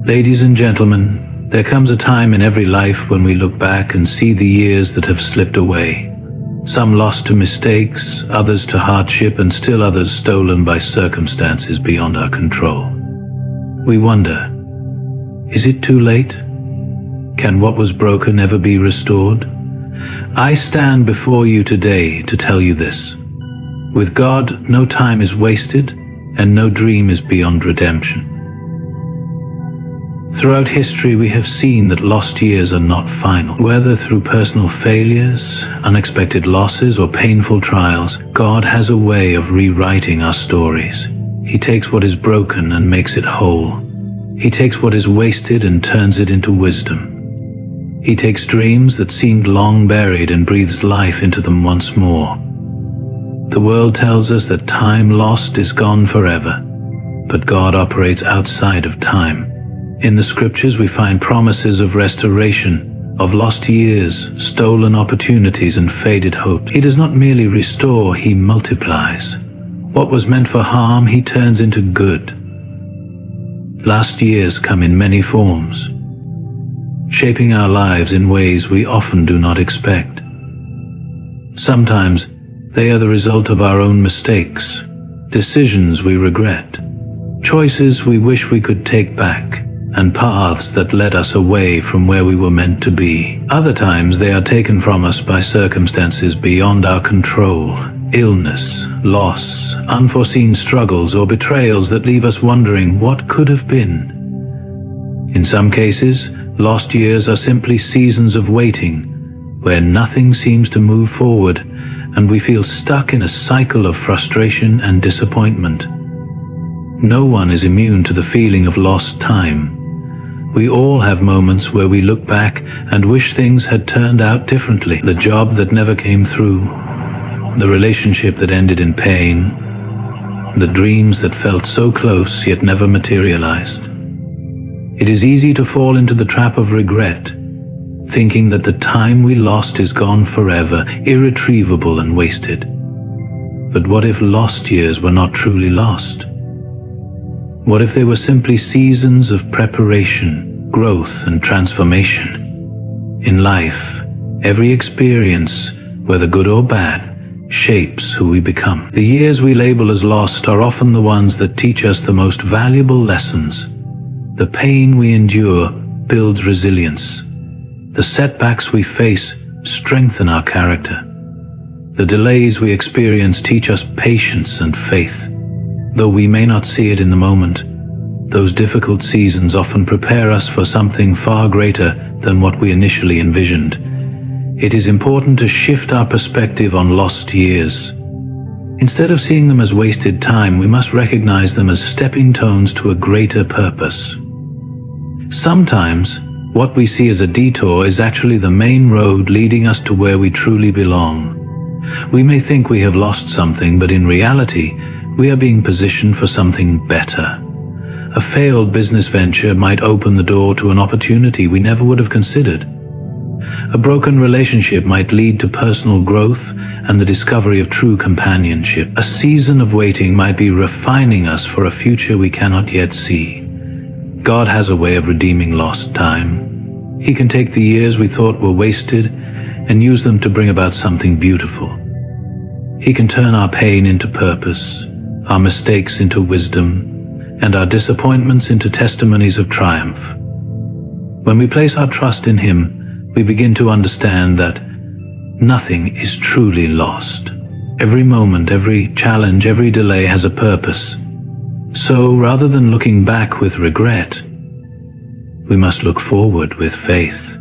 Ladies and gentlemen, there comes a time in every life when we look back and see the years that have slipped away. Some lost to mistakes, others to hardship, and still others stolen by circumstances beyond our control. We wonder, is it too late? Can what was broken ever be restored? I stand before you today to tell you this. With God, no time is wasted, and no dream is beyond redemption. Throughout history, we have seen that lost years are not final. Whether through personal failures, unexpected losses, or painful trials, God has a way of rewriting our stories. He takes what is broken and makes it whole. He takes what is wasted and turns it into wisdom. He takes dreams that seemed long buried and breathes life into them once more. The world tells us that time lost is gone forever, but God operates outside of time. In the scriptures, we find promises of restoration, of lost years, stolen opportunities, and faded hopes. He does not merely restore, he multiplies. What was meant for harm, he turns into good. Lost years come in many forms, shaping our lives in ways we often do not expect. Sometimes they are the result of our own mistakes, decisions we regret, choices we wish we could take back, and paths that led us away from where we were meant to be. Other times they are taken from us by circumstances beyond our control, illness, loss, unforeseen struggles, or betrayals that leave us wondering what could have been. In some cases, lost years are simply seasons of waiting, where nothing seems to move forward, and we feel stuck in a cycle of frustration and disappointment. No one is immune to the feeling of lost time. We all have moments where we look back and wish things had turned out differently. The job that never came through, the relationship that ended in pain, the dreams that felt so close yet never materialized. It is easy to fall into the trap of regret, thinking that the time we lost is gone forever, irretrievable and wasted. But what if lost years were not truly lost? What if they were simply seasons of preparation, growth, and transformation? In life, every experience, whether good or bad, shapes who we become. The years we label as lost are often the ones that teach us the most valuable lessons. The pain we endure builds resilience. The setbacks we face strengthen our character. The delays we experience teach us patience and faith. Though we may not see it in the moment, those difficult seasons often prepare us for something far greater than what we initially envisioned. It is important to shift our perspective on lost years. Instead of seeing them as wasted time, we must recognize them as stepping stones to a greater purpose. Sometimes, what we see as a detour is actually the main road leading us to where we truly belong. We may think we have lost something, but in reality, we are being positioned for something better. A failed business venture might open the door to an opportunity we never would have considered. A broken relationship might lead to personal growth and the discovery of true companionship. A season of waiting might be refining us for a future we cannot yet see. God has a way of redeeming lost time. He can take the years we thought were wasted and use them to bring about something beautiful. He can turn our pain into purpose, our mistakes into wisdom, and our disappointments into testimonies of triumph. When we place our trust in Him, we begin to understand that nothing is truly lost. Every moment, every challenge, every delay has a purpose. So, rather than looking back with regret, we must look forward with faith.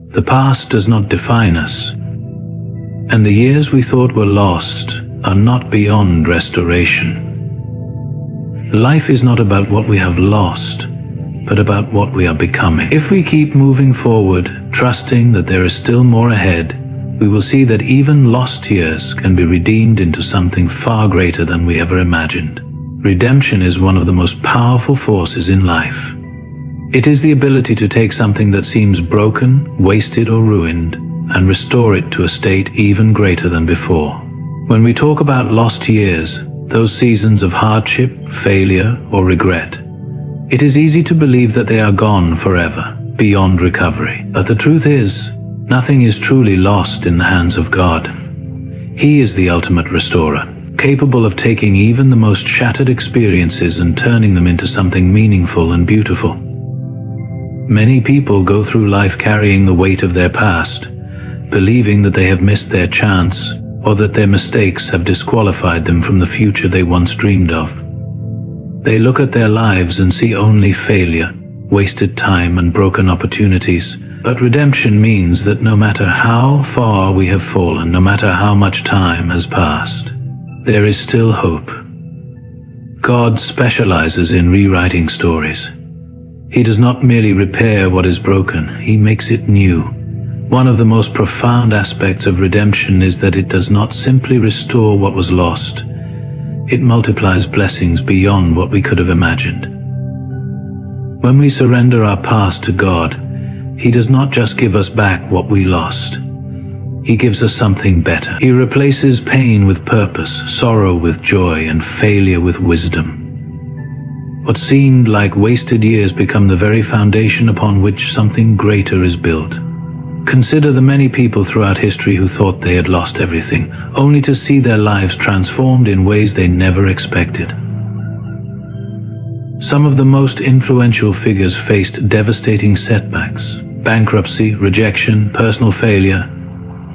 The past does not define us, and the years we thought were lost are not beyond restoration. Life is not about what we have lost, but about what we are becoming. If we keep moving forward, trusting that there is still more ahead, we will see that even lost years can be redeemed into something far greater than we ever imagined. Redemption is one of the most powerful forces in life. It is the ability to take something that seems broken, wasted, or ruined, and restore it to a state even greater than before. When we talk about lost years, those seasons of hardship, failure, or regret, It is easy to believe that they are gone forever, beyond recovery. But the truth is, nothing is truly lost in the hands of God. He is the ultimate restorer, capable of taking even the most shattered experiences and turning them into something meaningful and beautiful. Many people go through life carrying the weight of their past, believing that they have missed their chance or that their mistakes have disqualified them from the future they once dreamed of. They look at their lives and see only failure, wasted time, and broken opportunities. But redemption means that no matter how far we have fallen, no matter how much time has passed, there is still hope. God specializes in rewriting stories. He does not merely repair what is broken, He makes it new. One of the most profound aspects of redemption is that it does not simply restore what was lost. It multiplies blessings beyond what we could have imagined. When we surrender our past to God, He does not just give us back what we lost. He gives us something better. He replaces pain with purpose, sorrow with joy, and failure with wisdom. What seemed like wasted years become the very foundation upon which something greater is built. Consider the many people throughout history who thought they had lost everything, only to see their lives transformed in ways they never expected. Some of the most influential figures faced devastating setbacks, bankruptcy, rejection, personal failure,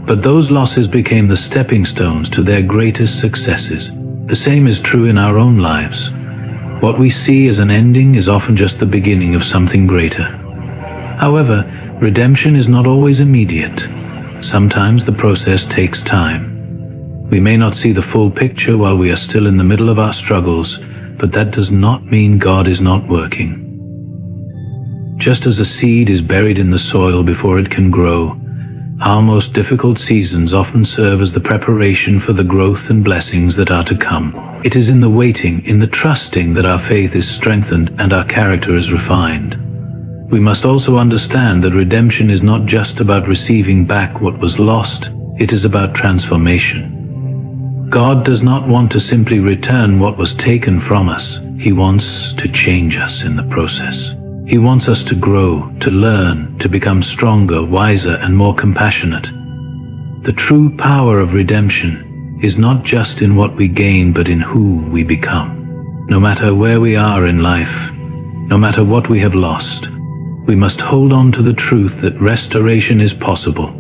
but those losses became the stepping stones to their greatest successes. The same is true in our own lives. What we see as an ending is often just the beginning of something greater. However, redemption is not always immediate. Sometimes the process takes time. We may not see the full picture while we are still in the middle of our struggles, but that does not mean God is not working. Just as a seed is buried in the soil before it can grow, our most difficult seasons often serve as the preparation for the growth and blessings that are to come. It is in the waiting, in the trusting, that our faith is strengthened and our character is refined. We must also understand that redemption is not just about receiving back what was lost, it is about transformation. God does not want to simply return what was taken from us. He wants to change us in the process. He wants us to grow, to learn, to become stronger, wiser, and more compassionate. The true power of redemption is not just in what we gain, but in who we become. No matter where we are in life, no matter what we have lost, we must hold on to the truth that restoration is possible.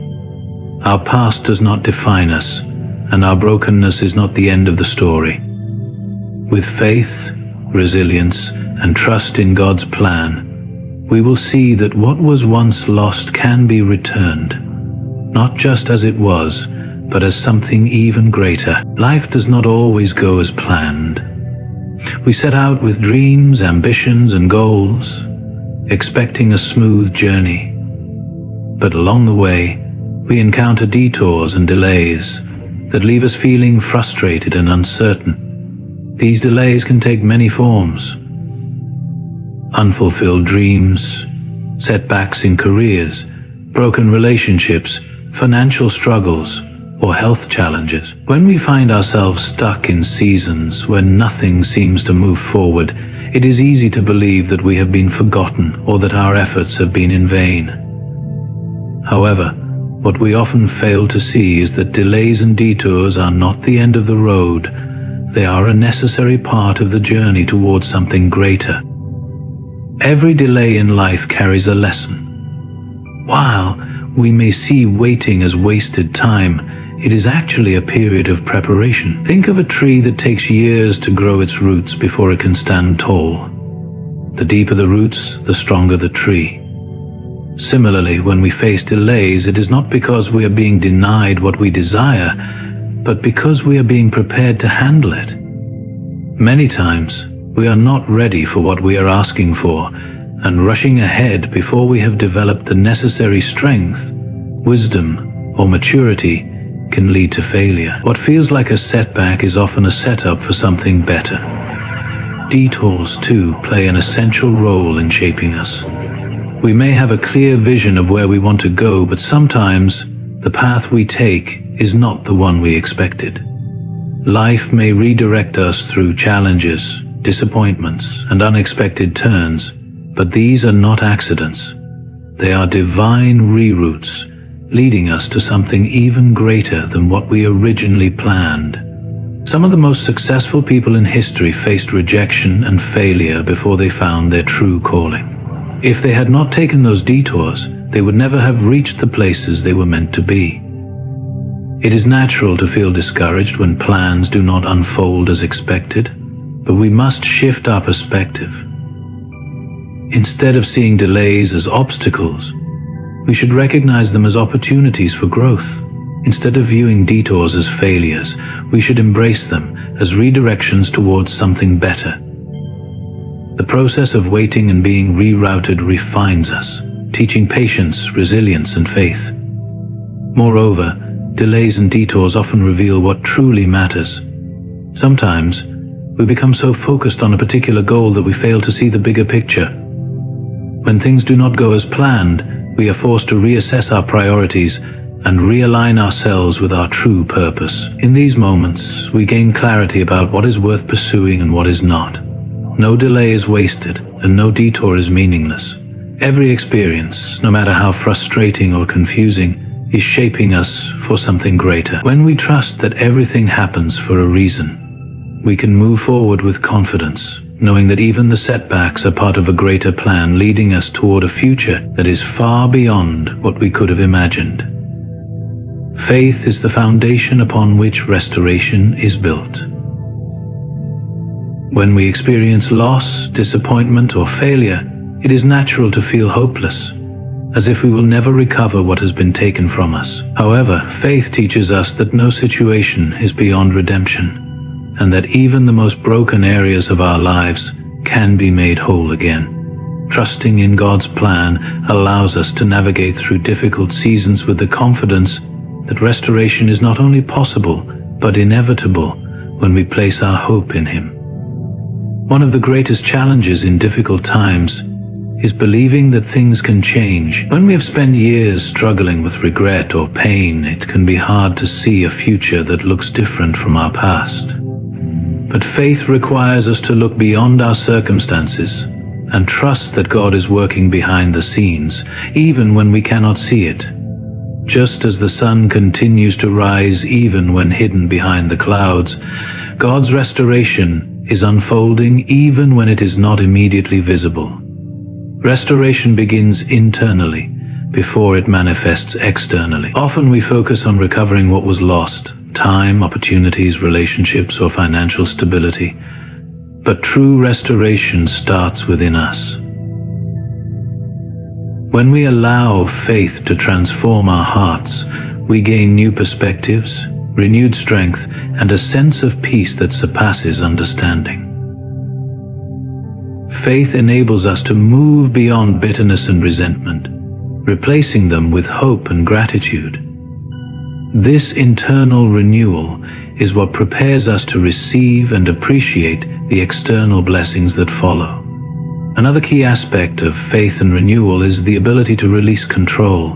Our past does not define us, and our brokenness is not the end of the story. With faith, resilience, and trust in God's plan, we will see that what was once lost can be returned, not just as it was, but as something even greater. Life does not always go as planned. We set out with dreams, ambitions, and goals, expecting a smooth journey. But along the way, we encounter detours and delays that leave us feeling frustrated and uncertain. These delays can take many forms. Unfulfilled dreams, setbacks in careers, broken relationships, financial struggles, or health challenges. When we find ourselves stuck in seasons where nothing seems to move forward, it is easy to believe that we have been forgotten or that our efforts have been in vain. However, what we often fail to see is that delays and detours are not the end of the road. They are a necessary part of the journey towards something greater. Every delay in life carries a lesson. While we may see waiting as wasted time, it is actually a period of preparation. Think of a tree that takes years to grow its roots before it can stand tall. The deeper the roots, the stronger the tree. Similarly, when we face delays, it is not because we are being denied what we desire, but because we are being prepared to handle it. Many times, we are not ready for what we are asking for, and rushing ahead before we have developed the necessary strength, wisdom, or maturity can lead to failure. What feels like a setback is often a setup for something better. Detours, too, play an essential role in shaping us. We may have a clear vision of where we want to go, but sometimes the path we take is not the one we expected. Life may redirect us through challenges, disappointments, and unexpected turns, but these are not accidents. They are divine reroutes, leading us to something even greater than what we originally planned. Some of the most successful people in history faced rejection and failure before they found their true calling. If they had not taken those detours, they would never have reached the places they were meant to be. It is natural to feel discouraged when plans do not unfold as expected, but we must shift our perspective. Instead of seeing delays as obstacles, we should recognize them as opportunities for growth. Instead of viewing detours as failures, we should embrace them as redirections towards something better. The process of waiting and being rerouted refines us, teaching patience, resilience, and faith. Moreover, delays and detours often reveal what truly matters. Sometimes, we become so focused on a particular goal that we fail to see the bigger picture. When things do not go as planned, we are forced to reassess our priorities and realign ourselves with our true purpose. In these moments, we gain clarity about what is worth pursuing and what is not. No delay is wasted, and no detour is meaningless. Every experience, no matter how frustrating or confusing, is shaping us for something greater. When we trust that everything happens for a reason, we can move forward with confidence, knowing that even the setbacks are part of a greater plan leading us toward a future that is far beyond what we could have imagined. Faith is the foundation upon which restoration is built. When we experience loss, disappointment, or failure, it is natural to feel hopeless, as if we will never recover what has been taken from us. However, faith teaches us that no situation is beyond redemption, and that even the most broken areas of our lives can be made whole again. Trusting in God's plan allows us to navigate through difficult seasons with the confidence that restoration is not only possible, but inevitable when we place our hope in Him. One of the greatest challenges in difficult times is believing that things can change. When we have spent years struggling with regret or pain, it can be hard to see a future that looks different from our past. But faith requires us to look beyond our circumstances and trust that God is working behind the scenes, even when we cannot see it. Just as the sun continues to rise even when hidden behind the clouds, God's restoration is unfolding even when it is not immediately visible. Restoration begins internally before it manifests externally. Often we focus on recovering what was lost: time, opportunities, relationships, or financial stability. But true restoration starts within us. When we allow faith to transform our hearts, we gain new perspectives, renewed strength, and a sense of peace that surpasses understanding. Faith enables us to move beyond bitterness and resentment, replacing them with hope and gratitude. This internal renewal is what prepares us to receive and appreciate the external blessings that follow. Another key aspect of faith and renewal is the ability to release control.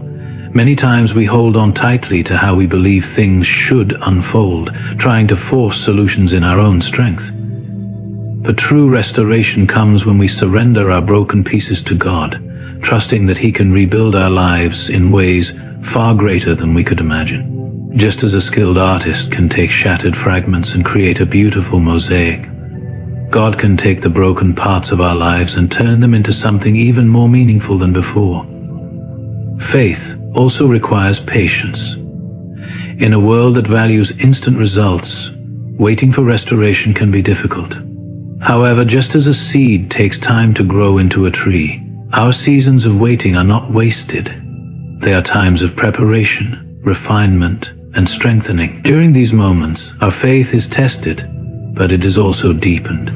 Many times we hold on tightly to how we believe things should unfold, trying to force solutions in our own strength. But true restoration comes when we surrender our broken pieces to God, trusting that He can rebuild our lives in ways far greater than we could imagine. Just as a skilled artist can take shattered fragments and create a beautiful mosaic, God can take the broken parts of our lives and turn them into something even more meaningful than before. Faith also requires patience. In a world that values instant results, waiting for restoration can be difficult. However, just as a seed takes time to grow into a tree, our seasons of waiting are not wasted. They are times of preparation, refinement, and strengthening. During these moments, our faith is tested, but it is also deepened.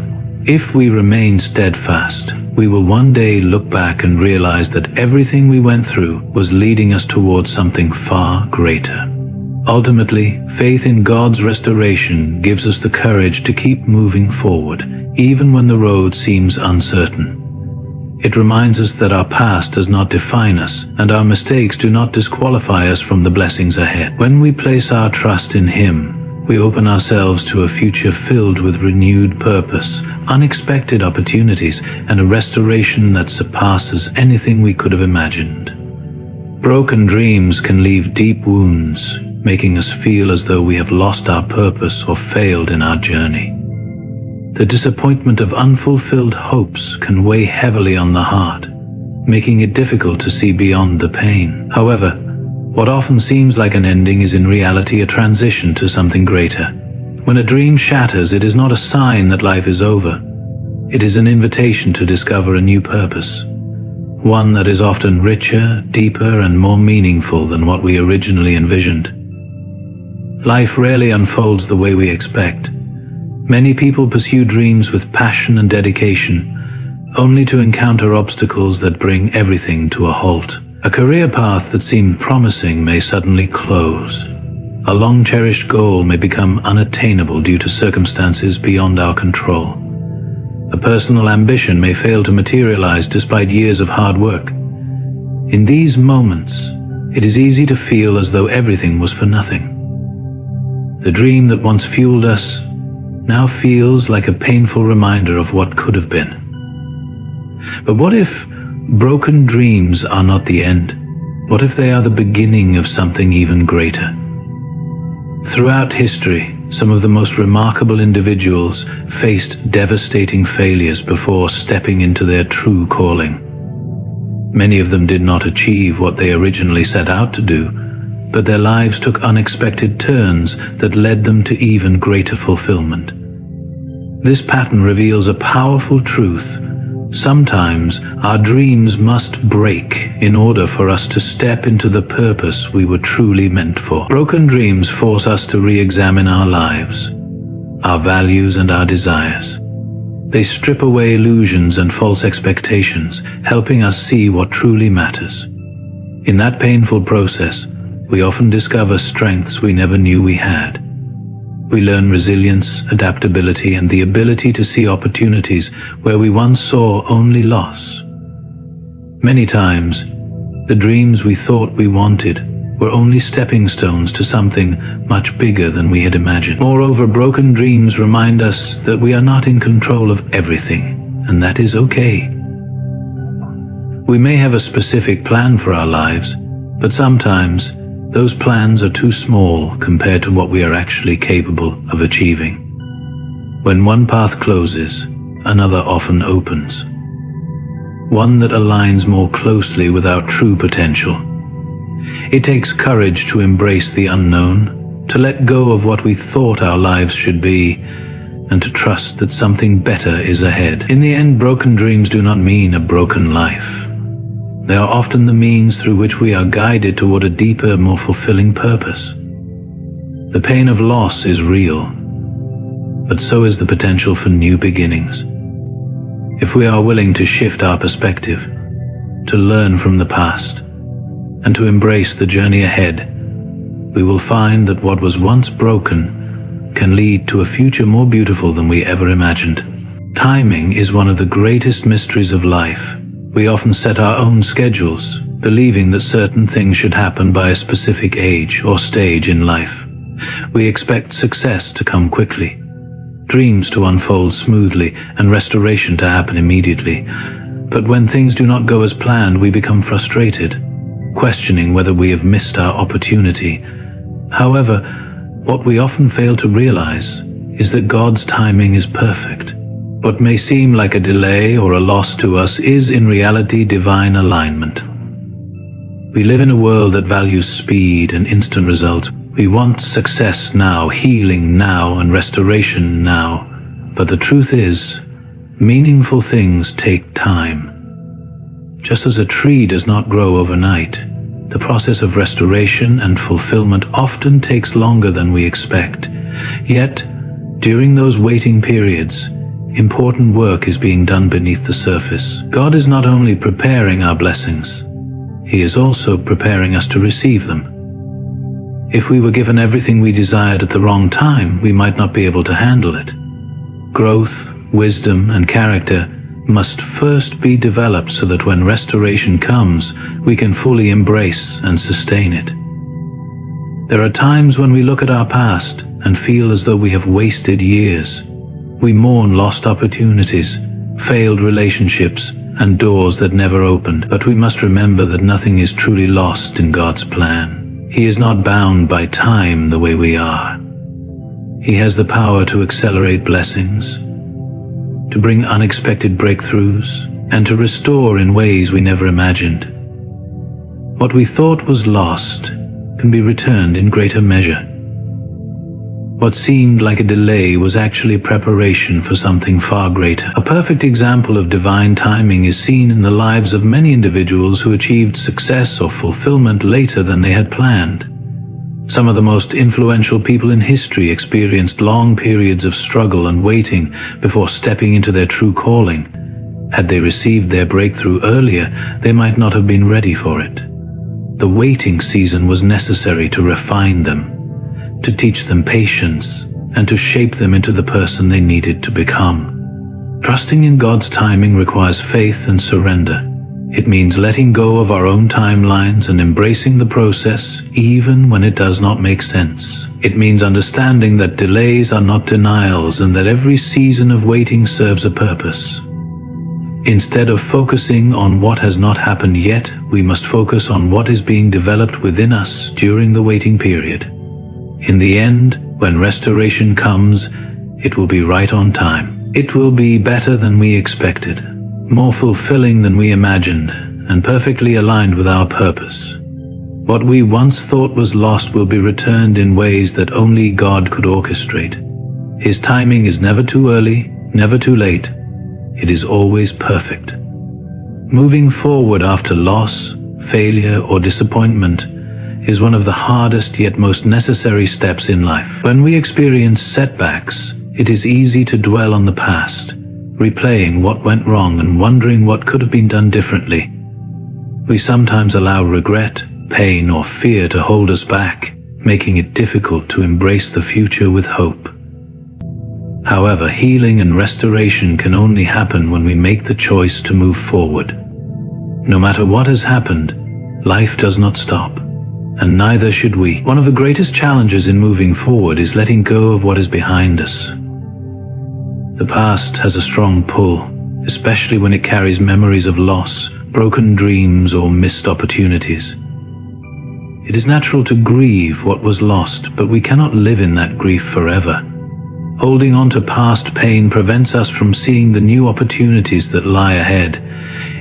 If we remain steadfast, we will one day look back and realize that everything we went through was leading us towards something far greater. Ultimately, faith in God's restoration gives us the courage to keep moving forward, even when the road seems uncertain. It reminds us that our past does not define us, and our mistakes do not disqualify us from the blessings ahead. When we place our trust in Him, we open ourselves to a future filled with renewed purpose, unexpected opportunities, and a restoration that surpasses anything we could have imagined. Broken dreams can leave deep wounds, making us feel as though we have lost our purpose or failed in our journey. The disappointment of unfulfilled hopes can weigh heavily on the heart, making it difficult to see beyond the pain. However, what often seems like an ending is in reality a transition to something greater. When a dream shatters, it is not a sign that life is over. It is an invitation to discover a new purpose, one that is often richer, deeper, and more meaningful than what we originally envisioned. Life rarely unfolds the way we expect. Many people pursue dreams with passion and dedication, only to encounter obstacles that bring everything to a halt. A career path that seemed promising may suddenly close. A long-cherished goal may become unattainable due to circumstances beyond our control. A personal ambition may fail to materialize despite years of hard work. In these moments, it is easy to feel as though everything was for nothing. The dream that once fueled us now feels like a painful reminder of what could have been. But what if broken dreams are not the end? What if they are the beginning of something even greater? Throughout history, some of the most remarkable individuals faced devastating failures before stepping into their true calling. Many of them did not achieve what they originally set out to do, but their lives took unexpected turns that led them to even greater fulfillment. This pattern reveals a powerful truth. Sometimes our dreams must break in order for us to step into the purpose we were truly meant for. Broken dreams force us to re-examine our lives, our values, and our desires. They strip away illusions and false expectations, helping us see what truly matters. In that painful process, we often discover strengths we never knew we had. We learn resilience, adaptability, and the ability to see opportunities where we once saw only loss. Many times, the dreams we thought we wanted were only stepping stones to something much bigger than we had imagined. Moreover, broken dreams remind us that we are not in control of everything, and that is okay. We may have a specific plan for our lives, but sometimes those plans are too small compared to what we are actually capable of achieving. When one path closes, another often opens, one that aligns more closely with our true potential. It takes courage to embrace the unknown, to let go of what we thought our lives should be, and to trust that something better is ahead. In the end, broken dreams do not mean a broken life. They are often the means through which we are guided toward a deeper, more fulfilling purpose. The pain of loss is real, but so is the potential for new beginnings. If we are willing to shift our perspective, to learn from the past, and to embrace the journey ahead, we will find that what was once broken can lead to a future more beautiful than we ever imagined. Timing is one of the greatest mysteries of life. We often set our own schedules, believing that certain things should happen by a specific age or stage in life. We expect success to come quickly, dreams to unfold smoothly, and restoration to happen immediately. But when things do not go as planned, we become frustrated, questioning whether we have missed our opportunity. However, what we often fail to realize is that God's timing is perfect. What may seem like a delay or a loss to us is in reality divine alignment. We live in a world that values speed and instant results. We want success now, healing now, and restoration now. But the truth is, meaningful things take time. Just as a tree does not grow overnight, the process of restoration and fulfillment often takes longer than we expect. Yet, during those waiting periods, important work is being done beneath the surface. God is not only preparing our blessings, He is also preparing us to receive them. If we were given everything we desired at the wrong time, we might not be able to handle it. Growth, wisdom, and character must first be developed so that when restoration comes, we can fully embrace and sustain it. There are times when we look at our past and feel as though we have wasted years. We mourn lost opportunities, failed relationships, and doors that never opened. But we must remember that nothing is truly lost in God's plan. He is not bound by time the way we are. He has the power to accelerate blessings, to bring unexpected breakthroughs, and to restore in ways we never imagined. What we thought was lost can be returned in greater measure. What seemed like a delay was actually preparation for something far greater. A perfect example of divine timing is seen in the lives of many individuals who achieved success or fulfillment later than they had planned. Some of the most influential people in history experienced long periods of struggle and waiting before stepping into their true calling. Had they received their breakthrough earlier, they might not have been ready for it. The waiting season was necessary to refine them, to teach them patience, and to shape them into the person they needed to become. Trusting in God's timing requires faith and surrender. It means letting go of our own timelines and embracing the process, even when it does not make sense. It means understanding that delays are not denials and that every season of waiting serves a purpose. Instead of focusing on what has not happened yet, we must focus on what is being developed within us during the waiting period. In the end, when restoration comes, it will be right on time. It will be better than we expected, more fulfilling than we imagined, and perfectly aligned with our purpose. What we once thought was lost will be returned in ways that only God could orchestrate. His timing is never too early, never too late. It is always perfect. Moving forward after loss, failure, or disappointment is one of the hardest yet most necessary steps in life. When we experience setbacks, it is easy to dwell on the past, replaying what went wrong and wondering what could have been done differently. We sometimes allow regret, pain, or fear to hold us back, making it difficult to embrace the future with hope. However, healing and restoration can only happen when we make the choice to move forward. No matter what has happened, life does not stop, and neither should we. One of the greatest challenges in moving forward is letting go of what is behind us. The past has a strong pull, especially when it carries memories of loss, broken dreams, or missed opportunities. It is natural to grieve what was lost, but we cannot live in that grief forever. Holding on to past pain prevents us from seeing the new opportunities that lie ahead.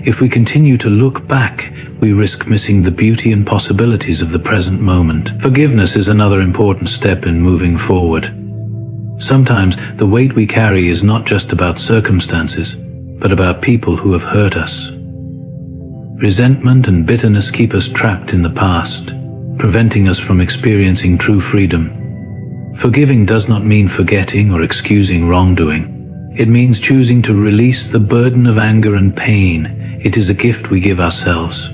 If we continue to look back, we risk missing the beauty and possibilities of the present moment. Forgiveness is another important step in moving forward. Sometimes the weight we carry is not just about circumstances, but about people who have hurt us. Resentment and bitterness keep us trapped in the past, preventing us from experiencing true freedom. Forgiving does not mean forgetting or excusing wrongdoing. It means choosing to release the burden of anger and pain. It is a gift we give ourselves,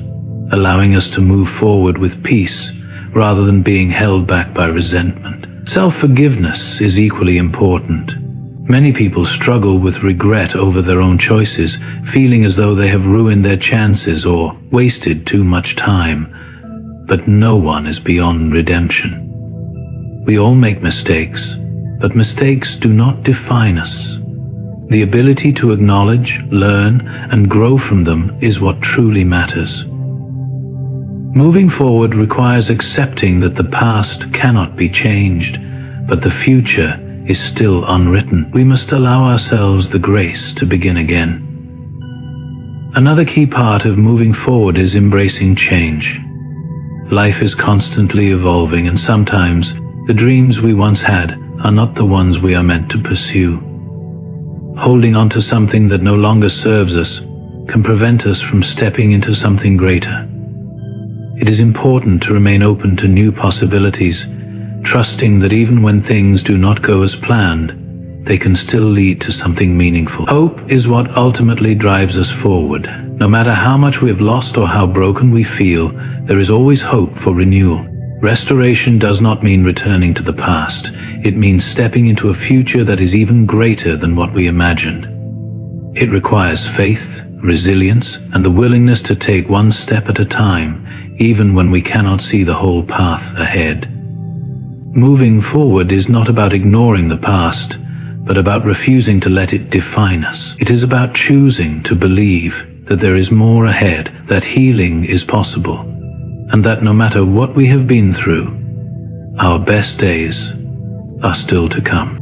allowing us to move forward with peace rather than being held back by resentment. Self-forgiveness is equally important. Many people struggle with regret over their own choices, feeling as though they have ruined their chances or wasted too much time. But no one is beyond redemption. We all make mistakes, but mistakes do not define us. The ability to acknowledge, learn, and grow from them is what truly matters. Moving forward requires accepting that the past cannot be changed, but the future is still unwritten. We must allow ourselves the grace to begin again. Another key part of moving forward is embracing change. Life is constantly evolving, and sometimes the dreams we once had are not the ones we are meant to pursue. Holding on to something that no longer serves us can prevent us from stepping into something greater. It is important to remain open to new possibilities, trusting that even when things do not go as planned, they can still lead to something meaningful. Hope is what ultimately drives us forward. No matter how much we have lost or how broken we feel, there is always hope for renewal. Restoration does not mean returning to the past. It means stepping into a future that is even greater than what we imagined. It requires faith, resilience, and the willingness to take one step at a time, even when we cannot see the whole path ahead. Moving forward is not about ignoring the past, but about refusing to let it define us. It is about choosing to believe that there is more ahead, that healing is possible, and that no matter what we have been through, our best days are still to come.